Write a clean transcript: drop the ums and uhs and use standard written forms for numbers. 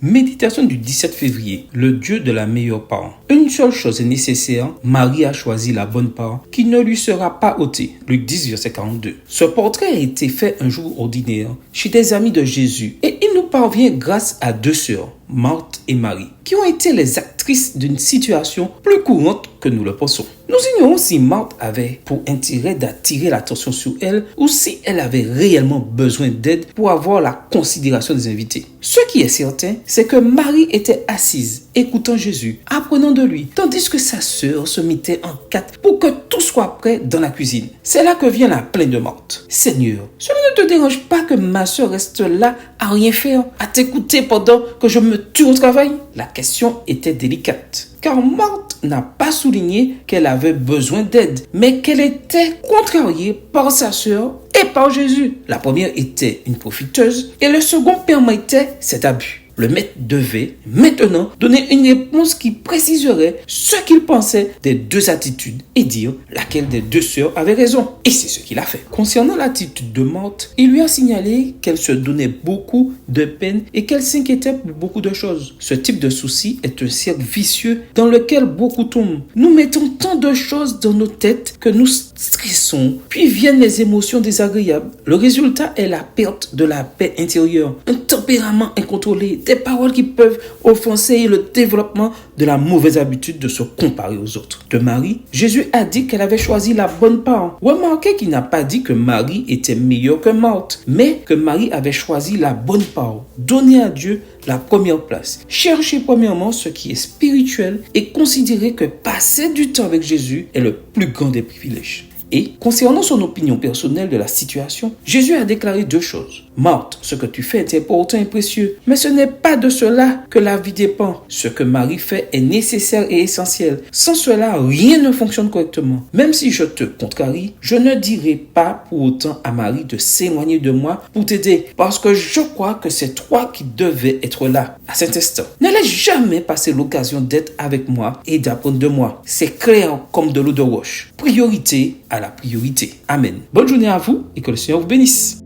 Méditation du 17 février, le Dieu de la meilleure part. Une seule chose est nécessaire, Marie a choisi la bonne part qui ne lui sera pas ôtée. Luc 10, verset 42. Ce portrait a été fait un jour ordinaire chez des amis de Jésus et il nous parvient grâce à deux sœurs, Marthe et Marie, qui ont été les actrices d'une situation plus courante que nous le pensons. Nous ignorons si Marthe avait pour intérêt d'attirer l'attention sur elle ou si elle avait réellement besoin d'aide pour avoir la considération des invités. Ce qui est certain, c'est que Marie était assise, écoutant Jésus, apprenant de lui, tandis que sa sœur se mettait en quatre pour que tout soit prêt dans la cuisine. C'est là que vient la plainte de Marthe. Seigneur, cela ne te dérange pas que ma sœur reste là à rien faire, à t'écouter pendant que je me tue au travail? La question était délicate, car Marthe n'a pas souligné qu'elle avait besoin d'aide, mais qu'elle était contrariée par sa sœur et par Jésus. La première était une profiteuse et le second permettait cet abus. Le maître devait maintenant donner une réponse qui préciserait ce qu'il pensait des deux attitudes et dire laquelle des deux sœurs avait raison. Et c'est ce qu'il a fait. Concernant l'attitude de Marthe, il lui a signalé qu'elle se donnait beaucoup de peine et qu'elle s'inquiétait pour beaucoup de choses. Ce type de souci est un cercle vicieux dans lequel beaucoup tombent. Nous mettons tant de choses dans nos têtes que nous stressons, puis viennent les émotions désagréables. Le résultat est la perte de la paix intérieure, un tempérament incontrôlé, des paroles qui peuvent offenser et le développement de la mauvaise habitude de se comparer aux autres. De Marie, Jésus a dit qu'elle avait choisi la bonne part. Remarquez qu'il n'a pas dit que Marie était meilleure que Marthe, mais que Marie avait choisi la bonne part. Donner à Dieu la première place. Chercher premièrement ce qui est spirituel et considérer que passer du temps avec Jésus est le plus grand des privilèges. Et, concernant son opinion personnelle de la situation, Jésus a déclaré deux choses. Marthe, ce que tu fais est important et précieux, mais ce n'est pas de cela que la vie dépend. Ce que Marie fait est nécessaire et essentiel. Sans cela, rien ne fonctionne correctement. Même si je te contrarie, je ne dirai pas pour autant à Marie de s'éloigner de moi pour t'aider, parce que je crois que c'est toi qui devais être là, à cet instant. Ne laisse jamais passer l'occasion d'être avec moi et d'apprendre de moi. C'est clair comme de l'eau de roche. Priorité à la priorité. Amen. Bonne journée à vous et que le Seigneur vous bénisse.